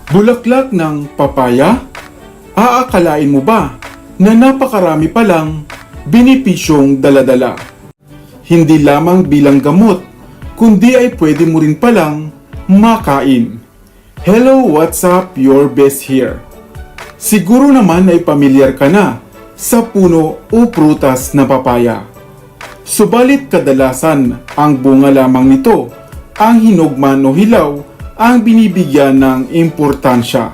Bulaklak ng papaya? Aakalain mo ba na napakarami palang benepisyong daladala? Hindi lamang bilang gamot, kundi ay pwede mo rin palang makain. Hello, what's up? Your best here. Siguro naman ay pamilyar ka na sa puno o prutas na papaya. Subalit kadalasan ang bunga lamang nito, ang hinog man o hilaw, ang binibigyan ng importansya.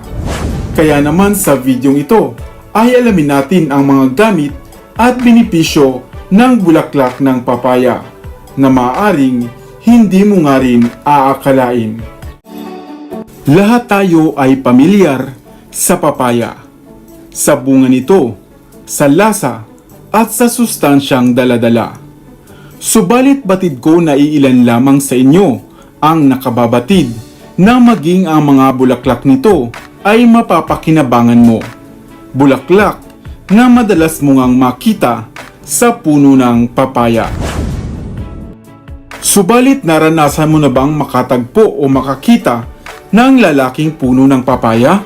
Kaya naman sa videong ito ay alamin natin ang mga gamit at benepisyo ng bulaklak ng papaya na maaaring hindi mo nga rin aakalain. Lahat tayo ay pamilyar sa papaya, sa bunga nito, sa lasa at sa sustansyang daladala. Subalit batid ko na iilan lamang sa inyo ang nakababatid na maging ang mga bulaklak nito ay mapapakinabangan mo. Bulaklak na madalas mo ngang makita sa puno ng papaya. Subalit naranasan mo na bang makatagpo o makakita ng lalaking puno ng papaya?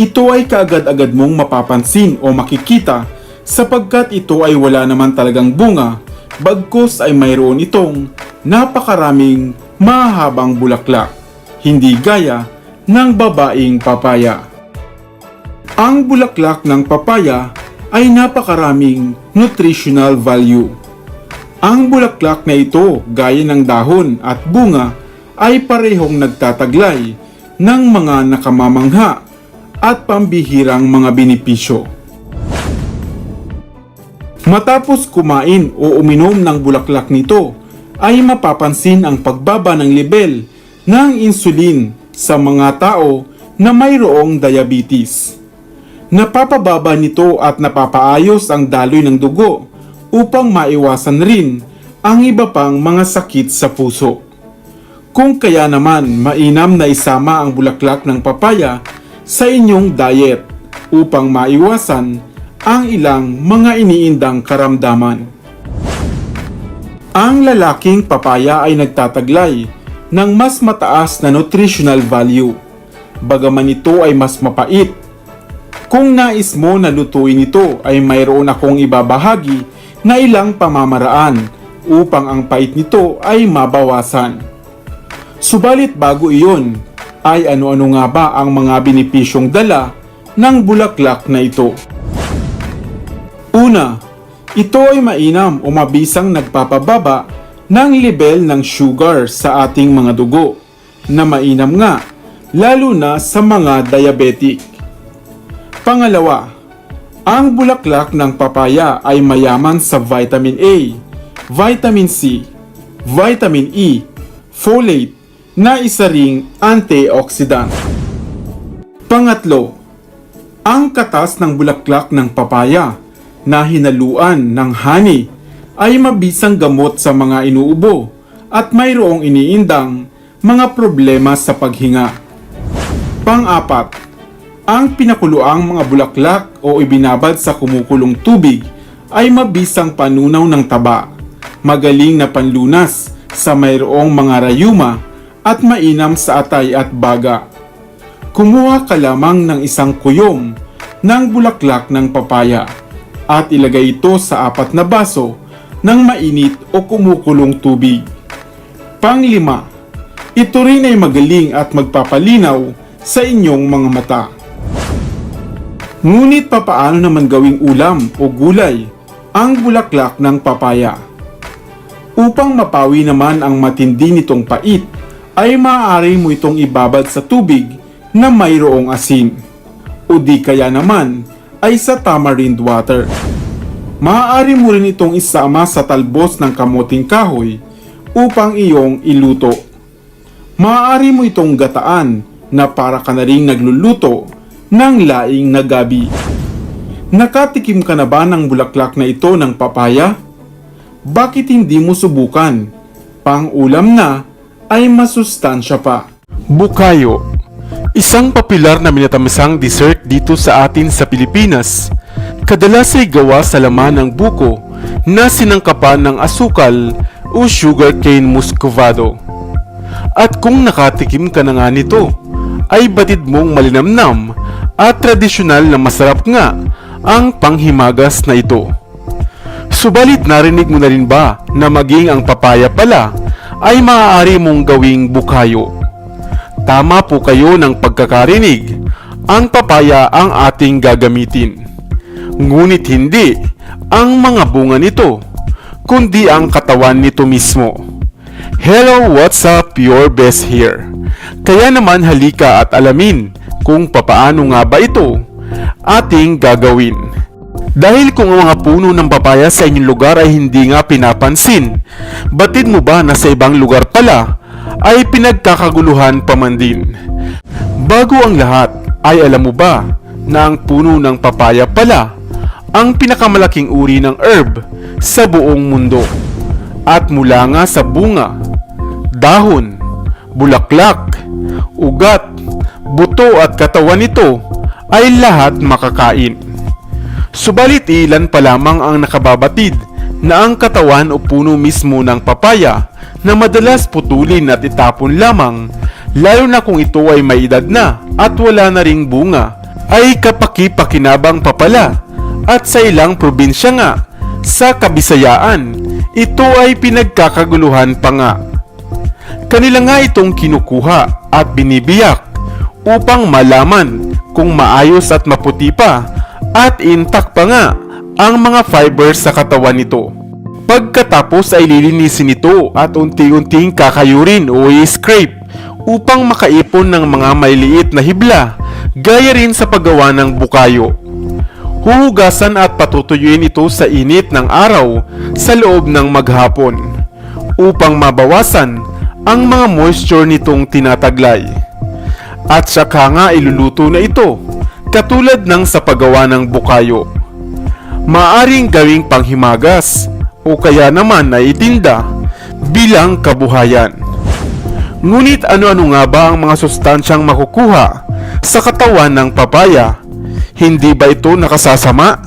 Ito ay kaagad-agad mong mapapansin o makikita sapagkat ito ay wala naman talagang bunga, bagkus ay mayroon itong napakaraming mahabang bulaklak. Hindi gaya ng babaeng papaya. Ang bulaklak ng papaya ay napakaraming nutritional value. Ang bulaklak na ito, gaya ng dahon at bunga, ay parehong nagtataglay ng mga nakamamangha at pambihirang mga benepisyo. Matapos kumain o uminom ng bulaklak nito, ay mapapansin ang pagbaba ng level ng insulin sa mga tao na mayroong diabetes. Napapababa nito at napapaayos ang daloy ng dugo upang maiwasan rin ang iba pang mga sakit sa puso. Kung kaya naman mainam na isama ang bulaklak ng papaya sa inyong diet upang maiwasan ang ilang mga iniindang karamdaman. Ang lalaking papaya ay nagtataglay ng mas mataas na nutritional value, bagaman ito ay mas mapait. Kung nais mo na lutuin ito ay mayroon akong ibabahagi na ilang pamamaraan upang ang pait nito ay mabawasan. Subalit bago iyon, ay ano-ano nga ba ang mga benepisyong dala ng bulaklak na ito? Una, ito ay mainam o mabisang nagpapababa ng level ng sugar sa ating mga dugo na mainam nga, lalo na sa mga diabetic. Pangalawa, ang bulaklak ng papaya ay mayaman sa vitamin A, vitamin C, vitamin E, folate na isa ring antioxidant. Pangatlo, ang katas ng bulaklak ng papaya na hinaluan ng honey ay mabisang gamot sa mga inuubo at mayroong iniindang mga problema sa paghinga. Pang-apat, ang pinakuloang mga bulaklak o ibinabad sa kumukulong tubig ay mabisang panunaw ng taba, magaling na panlunas sa mayroong mga rayuma at mainam sa atay at baga. Kumuha ka lamang ng isang kuyom ng bulaklak ng papaya at ilagay ito sa 4 na baso ng mainit o kumukulong tubig. Panglima, ito rin ay magaling at magpapalinaw sa inyong mga mata. Ngunit papaano naman gawing ulam o gulay ang bulaklak ng papaya? Upang mapawi naman ang matindi nitong pait, ay maaari mo itong ibabad sa tubig na mayroong asin. O di kaya naman ay sa tamarind water. Maaari mo rin itong isama sa talbos ng kamuting kahoy upang iyong iluto. Maaari mo itong gataan na para ka na ring nagluluto ng laing na gabi. Nakatikim ka na ba ng bulaklak na ito ng papaya? Bakit hindi mo subukan? Pang-ulam na ay masustansya pa. Bukayo, isang popular na minatamisang dessert dito sa atin sa Pilipinas. Kadalas ay gawa sa laman ng buko na sinangkapan ng asukal o sugarcane muscovado. At kung nakatikim ka na nga nito, ay batid mong malinamnam at tradisyonal na masarap nga ang panghimagas na ito. Subalit narinig mo na rin ba na maging ang papaya pala ay maaari mong gawing bukayo? Tama po kayo ng pagkakarinig, ang papaya ang ating gagamitin. Ngunit hindi ang mga bunga nito, kundi ang katawan nito mismo. Hello, what's up? Your best here. Kaya naman halika at alamin kung papaano nga ba ito ating gagawin. Dahil kung ang mga puno ng papaya sa inyong lugar ay hindi nga pinapansin, batid mo ba na sa ibang lugar pala ay pinagkakaguluhan pa man din? Bago ang lahat, ay alam mo ba na ang puno ng papaya pala ang pinakamalaking uri ng herb sa buong mundo? At mula nga sa bunga, dahon, bulaklak, ugat, buto at katawan nito ay lahat makakain. Subalit ilan pa lamang ang nakababatid na ang katawan o puno mismo ng papaya na madalas putulin at itapon lamang, lalo na kung ito ay may edad na at wala na ring bunga, ay kapaki-pakinabang pa pala. At sa ilang probinsya nga, sa Kabisayaan, ito ay pinagkakaguluhan pa nga. Kanila nga itong kinukuha at binibiyak upang malaman kung maayos at maputi pa at intact pa nga ang mga fibers sa katawan nito. Pagkatapos ay lilinisin ito at unti-unting kakayurin o i-scrape upang makaipon ng mga maliliit na hibla, gaya rin sa paggawa ng bukayo. Huhugasan at patutuyuin ito sa init ng araw sa loob ng maghapon upang mabawasan ang mga moisture nitong tinataglay. At saka nga iluluto na ito katulad ng sa paggawa ng bukayo. Maaring gawing panghimagas o kaya naman ay itinda bilang kabuhayan. Ngunit ano-ano nga ba ang mga sustansyang makukuha sa katawan ng papaya? Hindi ba ito nakasasama?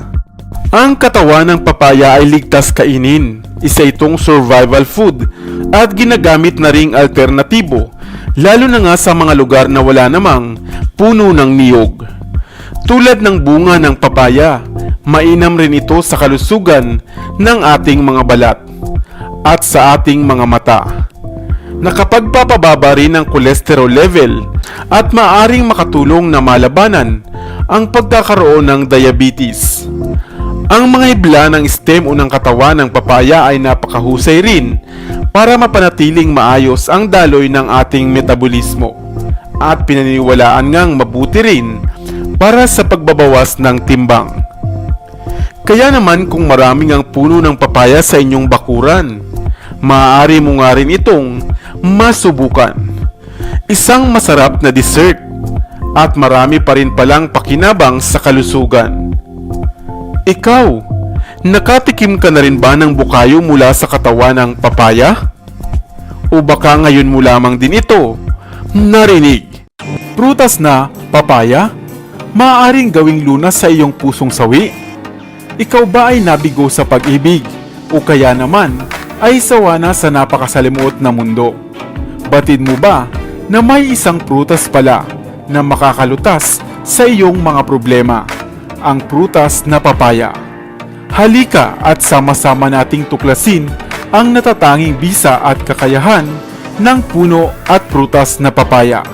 Ang katawan ng papaya ay ligtas kainin. Isa itong survival food at ginagamit na ring alternatibo, lalo na nga sa mga lugar na wala namang puno ng niyog. Tulad ng bunga ng papaya, mainam rin ito sa kalusugan ng ating mga balat at sa ating mga mata. Nakapagpapababa rin ng cholesterol level at maaring makatulong na malabanan ang pagkakaroon ng diabetes. Ang mga hibla ng stem o ng katawan ng papaya ay napakahusay rin para mapanatiling maayos ang daloy ng ating metabolismo at pinaniniwalaan ngang mabuti rin para sa pagbabawas ng timbang. Kaya naman kung maraming ang puno ng papaya sa inyong bakuran, maaari mo nga rin itong masubukan. Isang masarap na dessert at marami pa rin palang pakinabang sa kalusugan. Ikaw, nakatikim ka na rin ba ng bukayo mula sa katawan ng papaya? O baka ngayon mo lamang din ito narinig? Prutas na papaya? Maaaring gawing lunas sa iyong pusong sawi? Ikaw ba ay nabigo sa pag-ibig? O kaya naman ay sawa na sa napakasalimuot na mundo? Batid mo ba na may isang prutas pala na makakalutas sa iyong mga problema, ang prutas na papaya? Halika at sama-sama nating tuklasin ang natatanging bisa at kakayahan ng puno at prutas na papaya.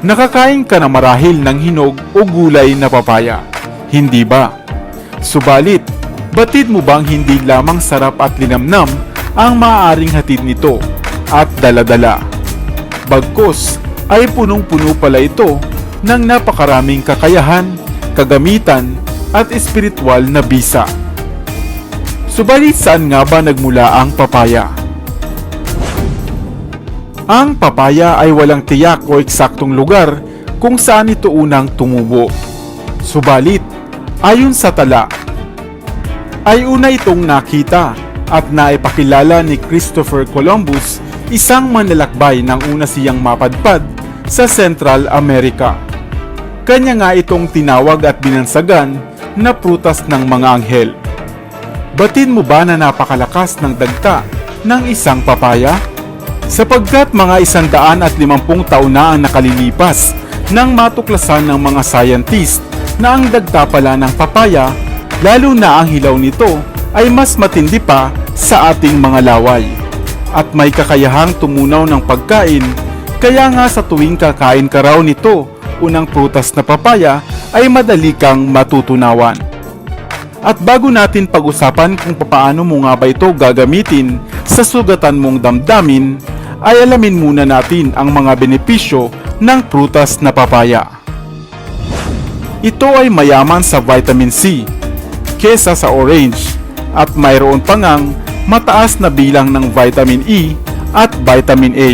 Nakakain ka na marahil ng hinog o gulay na papaya, hindi ba? Subalit, batid mo bang hindi lamang sarap at linamnam ang maaaring hatid nito at daladala? Bagkus ay punong-puno pala ito ng napakaraming kakayahan, kagamitan at espiritual na bisa. Subalit saan nga ba nagmula ang papaya? Ang papaya ay walang tiyak o eksaktong lugar kung saan ito unang tumubo. Subalit, ayon sa tala, ay una itong nakita at naipakilala ni Christopher Columbus, isang manlalakbay nang una siyang mapadpad sa Central America. Kanya nga itong tinawag at binansagan na prutas ng mga anghel. Batid mo ba na napakalakas ng dagta ng isang papaya? Sapagkat mga 150 taon na ang nakalilipas nang matuklasan ng mga scientist na ang dagta pala ng papaya, lalo na ang hilaw nito, ay mas matindi pa sa ating mga laway. At may kakayahang tumunaw ng pagkain, kaya nga sa tuwing kakain ka raw nito, unang prutas na papaya, ay madali kang matutunawan. At bago natin pag-usapan kung paano mo nga ba ito gagamitin sa sugatan mong damdamin, ay alamin muna natin ang mga benepisyo ng prutas na papaya. Ito ay mayaman sa vitamin C kesa sa orange at mayroon pa ngang mataas na bilang ng vitamin E at vitamin A.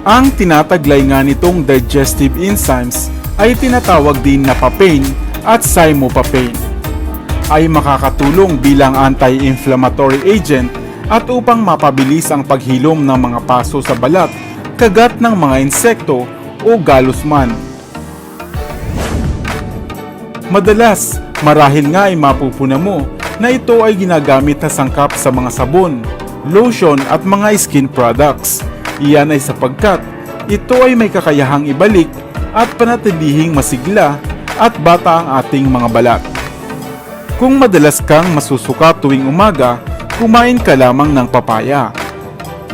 Ang tinataglay nga nitong digestive enzymes ay tinatawag din na papain at cymopapain. Ay makakatulong bilang anti-inflammatory agent at upang mapabilis ang paghilom ng mga paso sa balat, kagat ng mga insekto o galos man. Madalas, marahil nga ay mapupuna mo na ito ay ginagamit na sangkap sa mga sabon, lotion at mga skin products. Iyan ay sapagkat ito ay may kakayahang ibalik at panatilihing masigla at bata ang ating mga balat. Kung madalas kang masusuka tuwing umaga, kumain ka lamang ng papaya.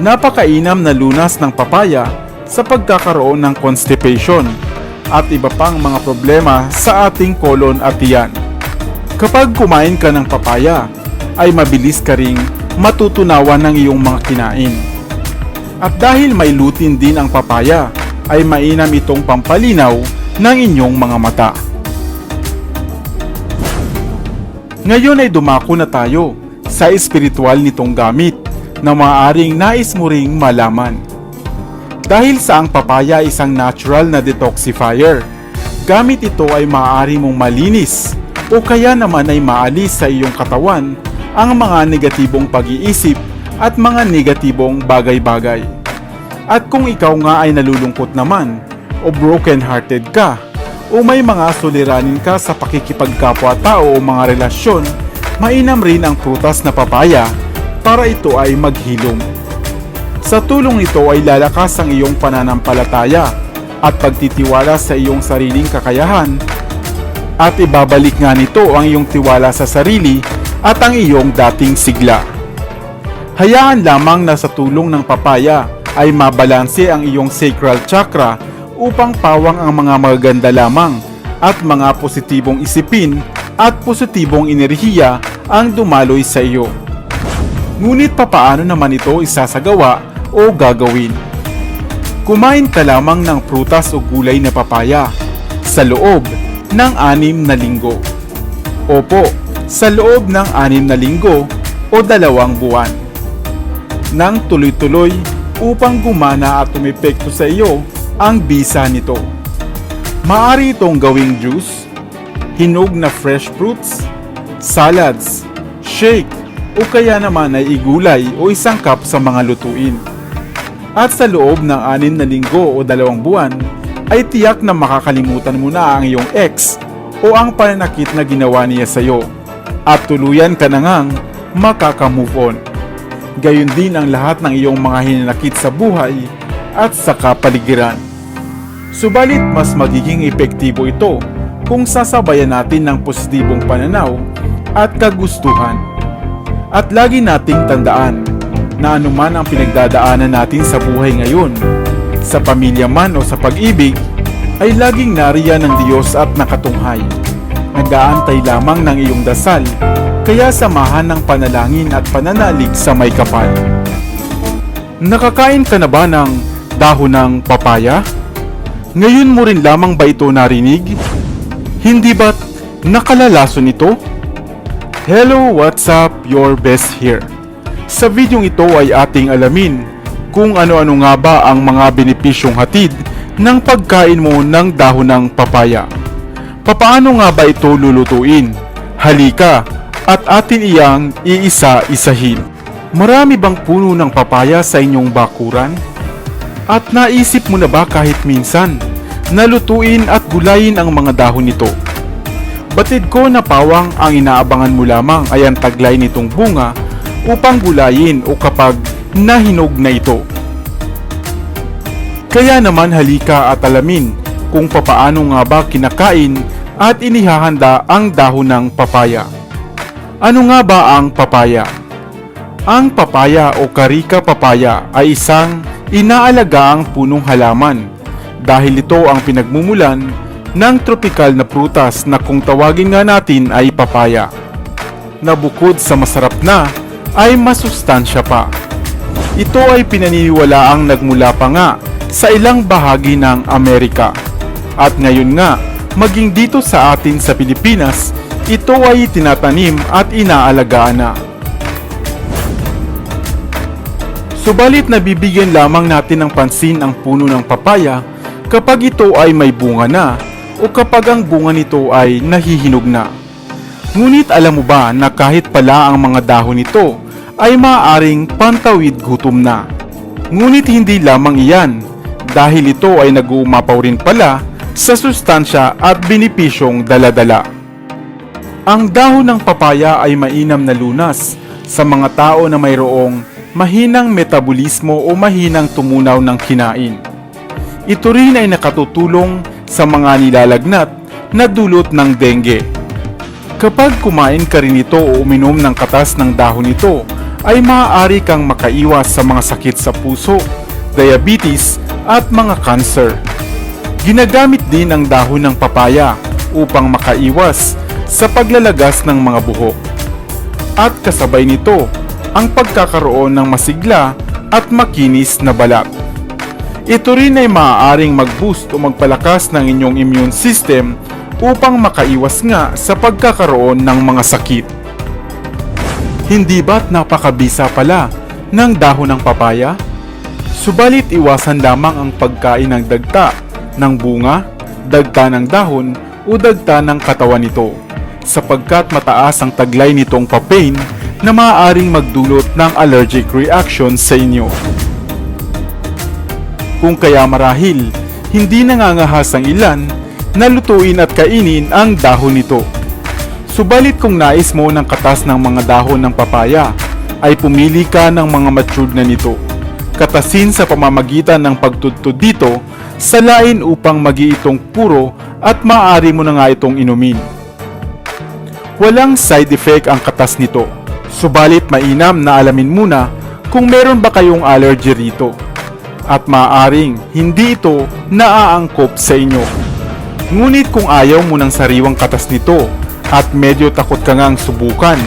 Napakainam na lunas ng papaya sa pagkakaroon ng constipation at iba pang mga problema sa ating kolon at tiyan. Kapag kumain ka ng papaya, ay mabilis ka ring matutunawan ng iyong mga kinain. At dahil may lutein din ang papaya, ay mainam itong pampalinaw ng inyong mga mata. Ngayon ay dumako na tayo sa espiritual nitong gamit na maaaring nais mo ring malaman. Dahil sa ang papaya isang natural na detoxifier, gamit ito ay maaari mong malinis o kaya naman ay maalis sa iyong katawan ang mga negatibong pag-iisip at mga negatibong bagay-bagay. At kung ikaw nga ay nalulungkot naman o broken-hearted ka o may mga suliranin ka sa pakikipagkapwa-tao o mga relasyon, mainam rin ang prutas na papaya para ito ay maghilom. Sa tulong nito ay lalakas ang iyong pananampalataya at pagtitiwala sa iyong sariling kakayahan at ibabalik nga nito ang iyong tiwala sa sarili at ang iyong dating sigla. Hayaan lamang na sa tulong ng papaya ay mabalanse ang iyong sacral chakra upang pawang ang mga magaganda lamang at mga positibong isipin at positibong enerhiya ang dumaloy sa iyo. Ngunit papaano naman ito isasagawa o gagawin? Kumain ka lamang ng prutas o gulay na papaya sa loob ng 6 na linggo. Opo, sa loob ng 6 na linggo o 2 buwan. Nang tuloy-tuloy upang gumana at umepekto sa iyo ang bisa nito. Maaari itong gawing juice, hinog na fresh fruits, salads, shake, o kaya naman ay igulay o isangkap sa mga lutuin. At sa loob ng 6 na linggo o 2 buwan, ay tiyak na makakalimutan mo na ang iyong ex o ang pananakit na ginawa niya sa iyo at tuluyan ka na ngang makaka-move on. Gayon din ang lahat ng iyong mga hinanakit sa buhay at sa kapaligiran. Subalit mas magiging epektibo ito kung sasabayan natin ng positibong pananaw at kagustuhan. At lagi nating tandaan na anuman ang pinagdadaanan natin sa buhay ngayon, sa pamilya man o sa pag-ibig, ay laging nariyan ng Diyos at nakatunghay. Nag-aantay lamang ng iyong dasal, kaya samahan ng panalangin at pananalig sa may kapal. Nakakain ka na ba ng dahon ng papaya? Ngayon mo rin lamang ba ito narinig? Hindi ba't nakalalason ito? Hello, what's up? Your best here. Sa videong ito ay ating alamin kung ano-ano nga ba ang mga benepisyong hatid ng pagkain mo ng dahon ng papaya. Papaano nga ba ito lulutuin? Halika at atin iyang iisa-isahin. Marami bang puno ng papaya sa inyong bakuran? At naisip mo na ba kahit minsan na lutuin at gulayin ang mga dahon nito? Batid ko na pawang ang inaabangan mo lamang ay ang taglay nitong bunga upang gulayin o kapag na hinog na ito. Kaya naman halika at alamin kung papaano nga ba kinakain at inihahanda ang dahon ng papaya. Ano nga ba ang papaya? Ang papaya o Carica papaya ay isang inaalagaang punong halaman dahil ito ang pinagmumulan ng tropikal na prutas na kung tawagin nga natin ay papaya, na bukod sa masarap na ay masustansya pa. Ito ay pinaniniwalaang nagmula pa nga sa ilang bahagi ng Amerika. At ngayon nga, maging dito sa atin sa Pilipinas, ito ay tinatanim at inaalagaan na. Subalit nabibigyan lamang natin ng pansin ang puno ng papaya kapag ito ay may bunga na o kapag ang bunga nito ay nahihinog na. Ngunit alam mo ba na kahit pala ang mga dahon nito ay maaaring pantawid gutom na? Ngunit hindi lamang iyan, dahil ito ay nag-uumapaw rin pala sa sustansya at benepisyong dala-dala. Ang dahon ng papaya ay mainam na lunas sa mga tao na mayroong mahinang metabolismo o mahinang tumunaw ng kinain. Ito rin ay nakatutulong sa mga nilalagnat na dulot ng dengue. Kapag kumain ka rin ito o uminom ng katas ng dahon nito, ay maaari kang makaiwas sa mga sakit sa puso, diabetes at mga cancer. Ginagamit din ang dahon ng papaya upang makaiwas sa paglalagas ng mga buhok. At kasabay nito ang pagkakaroon ng masigla at makinis na balat. Ito rin ay maaaring mag-boost o magpalakas ng inyong immune system upang makaiwas nga sa pagkakaroon ng mga sakit. Hindi ba't napakabisa pala ng dahon ng papaya? Subalit iwasan lamang ang pagkain ng dagta ng bunga, dagta ng dahon o dagta ng katawan nito, sapagkat mataas ang taglay nitong papain na maaaring magdulot ng allergic reaction sa inyo. Kung kaya marahil, hindi nangangahas ang ilan na lutuin at kainin ang dahon nito. Subalit kung nais mo ng katas ng mga dahon ng papaya, ay pumili ka ng mga matured na nito. Katasin sa pamamagitan ng pagtudtod dito sa lain upang mag-iitong puro at maaari mo na nga itong inumin. Walang side effect ang katas nito, subalit mainam na alamin muna kung meron ba kayong allergy rito at maaaring hindi ito naaangkop sa inyo. Ngunit kung ayaw mo ng sariwang katas nito at medyo takot ka ngang subukan,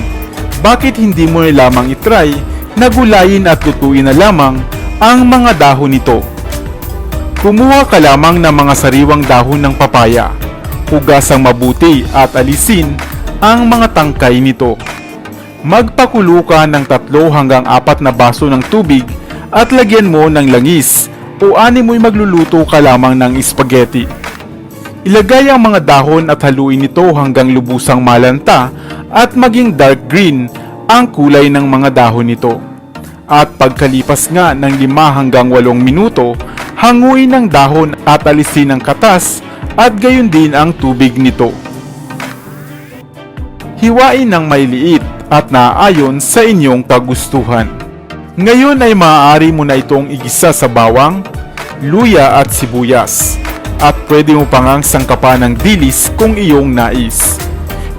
bakit hindi mo na lamang itry na gulayin at lutuin na lamang ang mga dahon nito? Kumuha ka lamang ng mga sariwang dahon ng papaya, hugasang mabuti at alisin ang mga tangkay nito. Magpakulo ka ng 3 hanggang 4 na baso ng tubig at lagyan mo ng langis o ani mo'y magluluto ka lamang ng spaghetti. Ilagay ang mga dahon at haluin ito hanggang lubusang malanta at maging dark green ang kulay ng mga dahon nito. At pagkalipas nga ng 5 hanggang 8 minuto, hanguin ang dahon at alisin ang katas at gayon din ang tubig nito. Hiwain ng may liit at naaayon sa inyong kagustuhan. Ngayon ay maaari mo na itong igisa sa bawang, luya at sibuyas. At pwede mo pang sangkapan ng dilis kung iyong nais.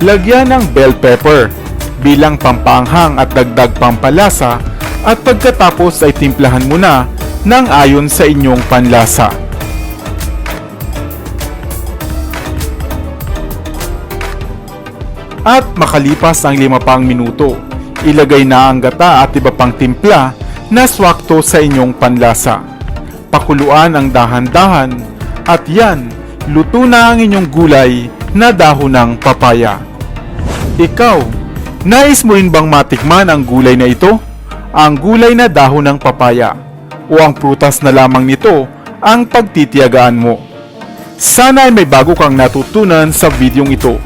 Lagyan ng bell pepper bilang pampanghang at dagdag pampalasa at pagkatapos ay timplahan mo na ng ayon sa inyong panlasa. At makalipas ang 5 pang minuto, ilagay na ang gata at iba pang timpla na swakto sa inyong panlasa. Pakuluan ang dahan-dahan at yan, luto na ang inyong gulay na dahon ng papaya. Ikaw, nais mo rin bang matikman ang gulay na ito? Ang gulay na dahon ng papaya o ang prutas na lamang nito ang pagtitiyagaan mo? Sana ay may bago kang natutunan sa videong ito.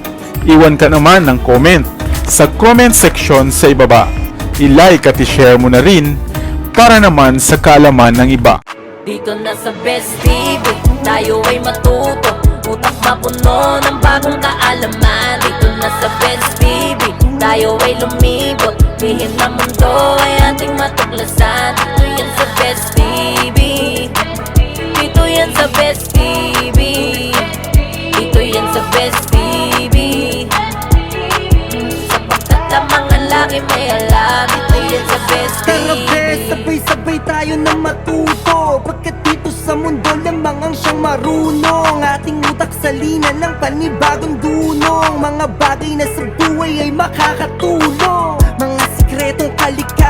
Iwan ka naman ng comment sa comment section sa ibaba. I-like at i-share mo na rin para naman sa kaalaman ng iba. Dito na sa Best TV, tayo ay matuto. Utak mapuno ng bagong kaalaman. Dito na sa Best TV, tayo ay lumibot. Lihim na mundo ay ating matuklasan. Best TV. Dito yan sa Best TV. Sapagkat ang mga laki may alam. Dito yan sa Best Tara TV. be, sabay-sabay tayo na matuto. Pagkat dito sa mundo lamang ang siyang marunong. Ating utak salinan ng panibagong dunong. Mga bagay na sa buhay ay makakatulong. Mga sikretong kalikasan